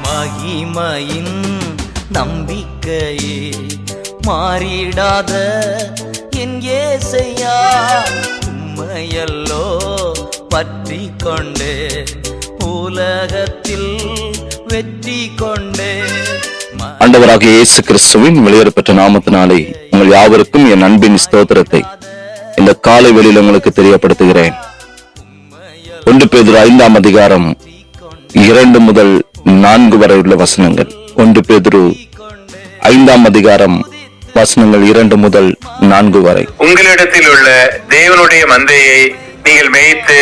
மகிமையின் நம்பிக்கையே மாறிடாத என் இயேசையா, உம்மையல்லோ பற்றி கொண்டே உலகத்தில் வெற்றி கொண்டே. ஆண்டவராகிய இயேசு கிறிஸ்துவின் வெளியேறப்பட்ட நாமத்தினாலே உங்கள் யாவருக்கும் என் அன்பின் ஸ்தோத்திரத்தை இந்த காலை வெளியில் உங்களுக்கு தெரியப்படுத்துகிறேன். 1 பேதுரு 5ஆம் அதிகாரம் 2 முதல் 4 வரை உள்ள வசனங்கள். 1 பேதுரு 5ஆம் அதிகாரம் வசனங்கள் 2 முதல் 4 வரை. உங்களிடத்தில் உள்ள தேவனுடைய மந்தையை நீங்கள் மேய்த்து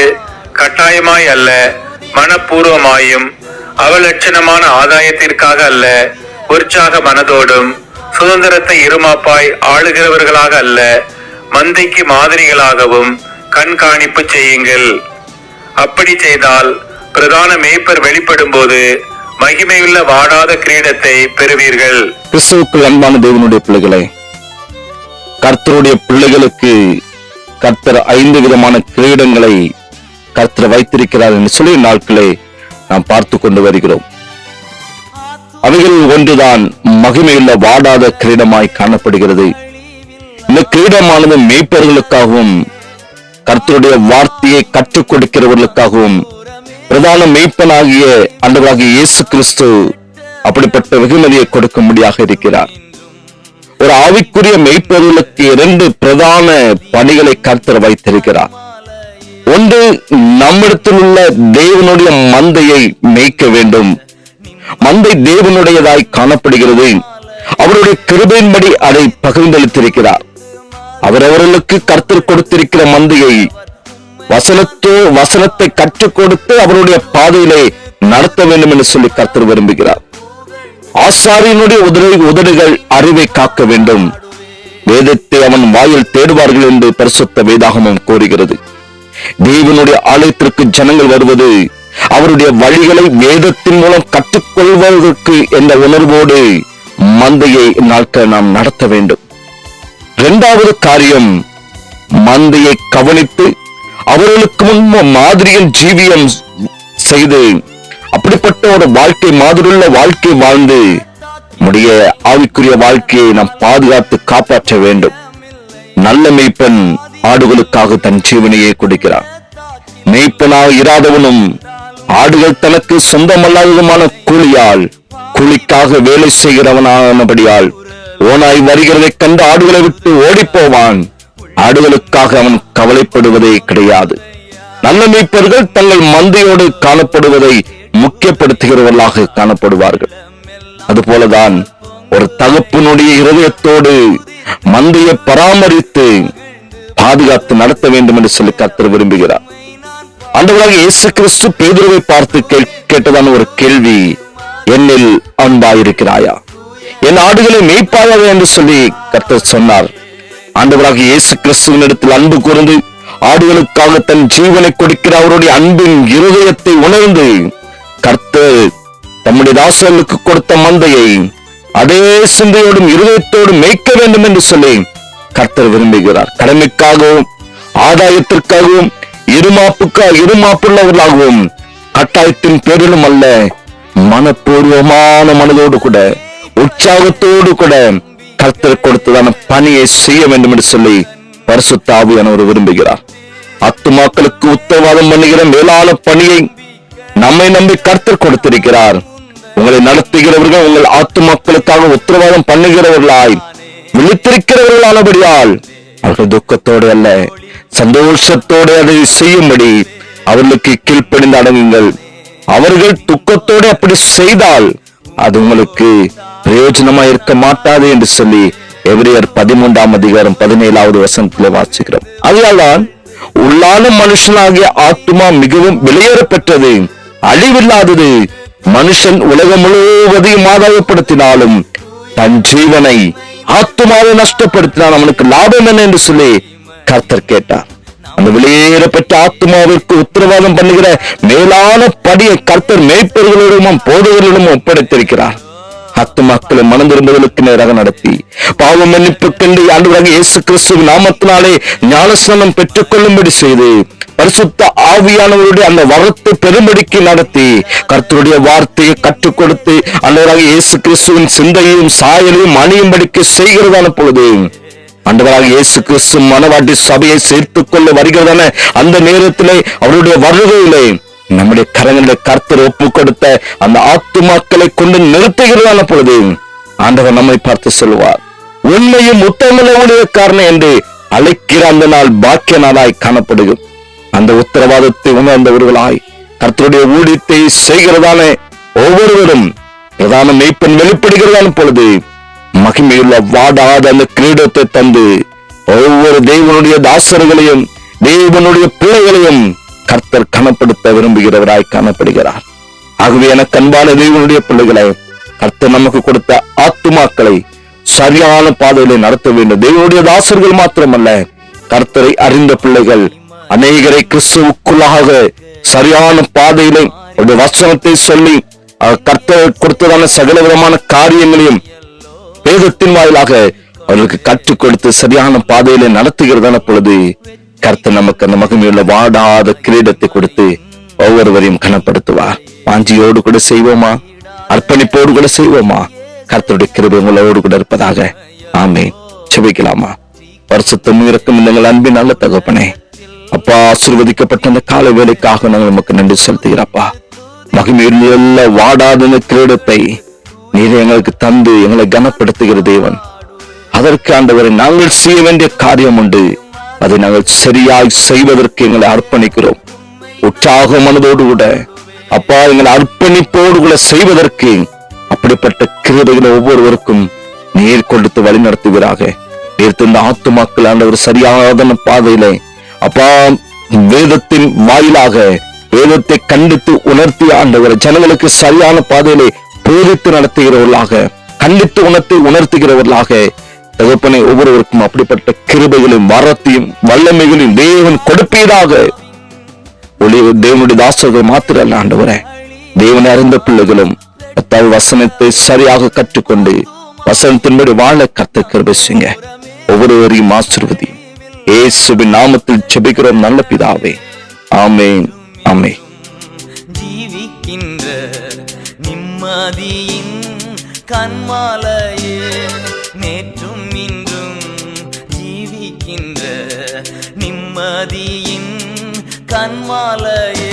கட்டாயமாய் அல்ல, மனப்பூர்வமாயும் அவலட்சணமான ஆதாயத்திற்காக அல்ல, உற்சாக மனதோடும் சுதந்திரத்தை இருமாப்பாய் ஆளுகிறவர்களாக அல்ல, மந்தைக்கு மாதிரிகளாகவும் கண்காணிப்பு செய்யுங்கள். அப்படி செய்தால் பிரதான மேய்ப்பர் வெளிப்படும் போது மகிமையுள்ள வாடாத கிரீடத்தை பெறுவீர்கள். கிறிஸ்துவுக்கு அன்பான தேவனுடைய பிள்ளைகளே, கர்த்தருடைய பிள்ளைகளுக்கு கர்த்தர் 5 விதமான கிரீடங்களை கர்த்தர் வைத்திருக்கிறார் என்று சொல்லி நாட்களை நாம் பார்த்து கொண்டு வருகிறோம். அவைகள் ஒன்றுதான் மகிமையுள்ள வாடாத கிரீடமாய் காணப்படுகிறது. இந்த கிரீடமானது மேய்ப்பர்களுக்காகவும் கர்த்தருடைய வார்த்தையை கற்றுக் கொடுக்கிறவர்களுக்காகவும் பிரதான மேய்ப்பனாகிய ஆண்டவராகிய இயேசு கிறிஸ்து அப்படிப்பட்ட வெகுமதியை கொடுக்கும்படியாக இருக்கிறார். ஒரு ஆவிக்குரிய மேய்ப்பர்களுக்கு 2 பிரதான பணிகளை கர்த்தர் வைத்திருக்கிறார். ஒன்று, நம்மிடத்தில் உள்ள தேவனுடைய மந்தையை மேய்க்க வேண்டும். மந்தை தேவனுடையதாய் காணப்படுகிறது. அவருடைய கிருபையின்படி அதை பகிர்ந்தளித்திருக்கிறார். அவரவர்களுக்கு கர்த்தர் கொடுத்திருக்கிற மந்தையை வசனத்தை கற்றுக் கொடுத்து அவருடைய பாதையிலே நடத்த வேண்டும் என்று சொல்லி கர்த்தர் விரும்புகிறார். ஆசாரியனுடைய உதடுகள் அறிவை காக்க வேண்டும். வேதத்தை அவன் வாயில் தேடுவார்கள் என்று பரிசுத்த வேதாகமம் கூறுகிறது. தேவனுடைய ஆலயத்திற்கு ஜனங்கள் வருவது அவருடைய வழிகளை வேதத்தின் மூலம் கற்றுக்கொள்வதற்கு என்ற உணர்வோடு மந்தையை நாட்கள் நாம் நடத்த வேண்டும். 2வது காரியம், மந்தையை கவனித்து அவர்களுக்கு முன்பு மாதிரியில் ஜீவியம் செய்து அப்படிப்பட்ட ஒரு வாழ்க்கை, மாதிரியுள்ள வாழ்க்கை வாழ்ந்து நம்முடைய ஆவிக்குரிய வாழ்க்கையை நாம் பாதுகாத்து காப்பாற்ற வேண்டும். நல்ல மேய்ப்பன் ஆடுகளுக்காக தன் ஜீவனையே கொடுக்கிறார். மேய்ப்பனாக இராதவனும் ஆடுகள் தனக்கு சொந்தமல்லாததுமான கூலிக்காக வேலை செய்கிறவனானபடியால் ஓனாய் வருகிறதை கண்டு ஆடுகளை விட்டு ஓடி போவான். ஆடுகளுக்காக அவன் கவலைப்படுவதே கிடையாது. நல்ல மேய்ப்பர்கள் தங்கள் மந்தையோடு காணப்படுவதை முக்கியப்படுத்துகிறவர்களாக காணப்படுவார்கள். அதுபோலதான் ஒரு தகப்பனுடைய இருதயத்தோடு மந்தையை பராமரித்து பாதுகாத்து நடத்த வேண்டும் என்று சொல்லி கர்த்தர் விரும்புகிறார். ஆண்டவராகிய இயேசு கிறிஸ்து பேதுருவை பார்த்து கேட்டதான ஒரு கேள்வி, என்னில் அன்பாயிருக்கிறாயா, என் ஆடுகளை மேய்ப்பாயா என்று சொல்லி கர்த்தர் சொன்னார். ஆண்டவராகிய இயேசு கிறிஸ்துவின் இடத்தில் அன்பு கூர்ந்து ஆடுகளுக்காக தன் ஜீவனை கொடுக்கிற அவருடைய அன்பின் இருதயத்தை உணர்ந்து கர்த்தர் தம்முடைய தாசர்களுக்கு கொடுத்த மந்தையை அதே சிந்தையோடும் இருதயத்தோடும் மேய்க்க வேண்டும் என்று சொல்லி கர்த்தர் விரும்புகிறார். கடமைக்காகவும் ஆதாயத்திற்காகவும் இருமாப்புள்ளவர்களாகவும் கட்டாயத்தின் பேரிலும் அல்ல, மனப்பூர்வமான மனதோடு கூட உற்சாகத்தோடு கூட கர்த்தர் கொடுத்ததான பணியை செய்ய வேண்டும் என்று சொல்லி பரிசுத்த ஆவியானவர் விரும்புகிறார். ஆத்துமாக்களுக்கு உத்தரவாதம் பண்ணுகிற மேலான பணியை நம்மை நம்பி கர்த்தர் கொடுத்திருக்கிறார். உங்களை நடத்துகிறவர்கள் உங்கள் ஆத்துமாக்களுக்காக உத்தரவாதம் பண்ணுகிறவர்களாய் விழித்திருக்கிறவர்களானபடியால் அவர்கள் துக்கத்தோடு அல்ல, சந்தோஷத்தோடு அதை செய்யும்படி அவர்களுக்கு கீழ்ப்படிந்து அடங்குங்கள். அவர்கள் துக்கத்தோடு அப்படி செய்தால் அது உங்களுக்கு பிரயோஜனமா இருக்க மாட்டாது என்று சொல்லி எபிரேயர் 13ஆம் அதிகாரம் 17வது வசனத்திலே வாசிக்கிறோம். அதனால்தான் உள்ளான மனுஷனாகிய ஆத்துமா மிகவும் வெளியேறப்பெற்றது, அழிவில்லாதது. மனுஷன் உலகம் முழுவதையும் ஆதாயப்படுத்தினாலும் தன் ஜீவனை ஆத்துமாவை நஷ்டப்படுத்தினால் அவனுக்கு லாபம் என்ன என்று சொல்லி கர்த்தர் கேட்டார். அந்த வெளியேறப்பட்ட ஆத்துமாவிற்கு உத்தரவாதம் பண்ணுகிற மேலான படியை கர்த்தர் மேய்ப்பர்களிடமும் போதகர்களிடமும் ஒப்படைத்திருக்கிறார். ஆத்துமாக்களை மனம் திரும்புதலுக்கு நேராக நடத்தி பாவ மன்னிப்புக்கென்று ஆண்டவராகிய இயேசு கிறிஸ்துவின் நாமத்தினாலே ஞானஸ்நானம் பெற்றுக் கொள்ளும்படி செய்து பரிசுத்த ஆவியானவருடைய அந்த வரத்தை பெரும்படிக்கு நடத்தி கர்த்தருடைய வார்த்தையை கற்றுக் கொடுத்து ஆண்டவராக இயேசு கிறிஸ்துவின் சிந்தையும் சாயலையும் அணியும்படிக்கு செய்கிறதான பொழுது ஆண்டவராக இயேசு கிறிஸ்து மனவாட்டி சபையை சேர்த்துக் கொள்ள வருகிறதான அந்த நேரத்திலே அவருடைய வருகையிலே நம்முடைய கரங்களிலே கர்த்தர் ஒப்பு கொடுத்த அந்த ஆத்துமாக்களை கொண்டு நிறுத்துகிறதான பொழுது ஆண்டவர் நம்மை பார்த்து சொல்லுவார், உண்மையும் உத்தம ஊழியக்காரன் என்று அழைக்கிற அந்த நாள் பாக்கிய நாளாய் காணப்படுகிறது. அந்த உத்தரவாதத்தை உணர்ந்தவர்களாய் கர்த்தருடைய ஊழியத்தை செய்கிறதான ஒவ்வொருவரும் பிரதான மெய்ப்பெண் வெளிப்படுகிறதான பொழுது மகிமையுள்ள வாடாத அந்த கிரீடத்தை தந்து ஒவ்வொரு தேவனுடைய தாசர்களையும் தேவனுடைய பிள்ளைகளையும் கர்த்தர் கனப்படுத்த விரும்புகிறவராய் காணப்படுகிறார். ஆகவே எனக்கு அன்பான தேவனுடைய பிள்ளைகளை கர்த்தர் நமக்கு கொடுத்த ஆத்துமாக்களை சரியான பாதையிலே நடத்த வேண்டும். தேவனுடைய தாசர்கள் மாத்திரமல்ல, கர்த்தரை அறிந்த பிள்ளைகள் அநேகரை கிறிஸ்துவுக்குள்ளாக சரியான பாதையிலே அவருடைய வசனத்தை சொல்லி கர்த்தர் கொடுத்ததான சகல விதமான காரியங்களையும் வேதத்தின் வாயிலாக அவர்களுக்கு கற்றுக் கொடுத்து சரியான பாதையில நடத்துகிறதான பொழுது கர்த்தர் நமக்கு அந்த மகிமையுள்ள வாடாத கிரீடத்தை கொடுத்து ஒவ்வொருவரையும் கனப்படுத்துவார். வாஞ்சியோடு கூட செய்வோமா? அர்ப்பணிப்போடு கூட செய்வோமா? கர்த்தருடைய கிருபை உங்களோடு கூட இருப்பதாக. ஆமென். செபிக்கலாமா? பரிசுத்தம் இருக்கும் எங்கள் அன்பின் நல்ல தகப்பனே, அப்பா, ஆசீர்வதிக்கப்பட்ட அந்த காலை வேலைக்காக நாங்கள் நமக்கு நன்றி செலுத்துகிறப்பா. மகிமையுள்ள வாடாத கிரீடத்தை நீர் எங்களுக்கு தந்து எங்களை கனப்படுத்துகிற தேவன். அதற்கு ஆண்டவரை நாங்கள் செய்ய வேண்டிய காரியம் உண்டு. அதை நாங்கள் சரியாய் செய்வதற்கு எங்களை அர்ப்பணிக்கிறோம். உற்சாக மனதோடு கூட அப்பா எங்களை அர்ப்பணிப்போடு கூட செய்வதற்கு அப்படிப்பட்ட கிருபைகளை ஒவ்வொருவருக்கும் நீர் கொடுத்து வழி நடத்துவீராக. நீர் தந்த ஆத்துமாக்கள் ஆண்டவர் சரியான பாதையிலே அப்பா வேதத்தின் வாயிலாக வேதத்தை கண்டித்து உணர்த்தி ஆண்டவர் ஜனங்களுக்கு சரியான பாதையிலே போதித்து நடத்துகிறவர்களாக, கண்டித்து உணர்த்துகிறவர்களாக தகப்பனை ஒவ்வொருவருக்கும் அப்படிப்பட்ட கிருபைகளையும் வரத்தையும் வல்லமைகளையும் தேவன் கொடுப்பீராக. தேவனுடைய தாசர்கள் மாத்திர அல்ல ஆண்டவரே, தேவனை அறிந்த பிள்ளைகளும் வசனத்தை சரியாக கற்றுக்கொண்டு வசனத்தின்படி வாழ கர்த்தர் கிருபை செய்யுங்க. ஒவ்வொருவரையும் ஆசீர்வதி. இயேசுவின் நாமத்தில் ஜெபிக்கிறோம் நல்ல பிதாவே. ஆமென். ஆமென். ஜீவிக்கின்ற நிம்மதியின் கண்மாலையே, நேற்றும் இன்றும் ஜீவிக்கின்ற நிம்மதியின் கண்மாலையே.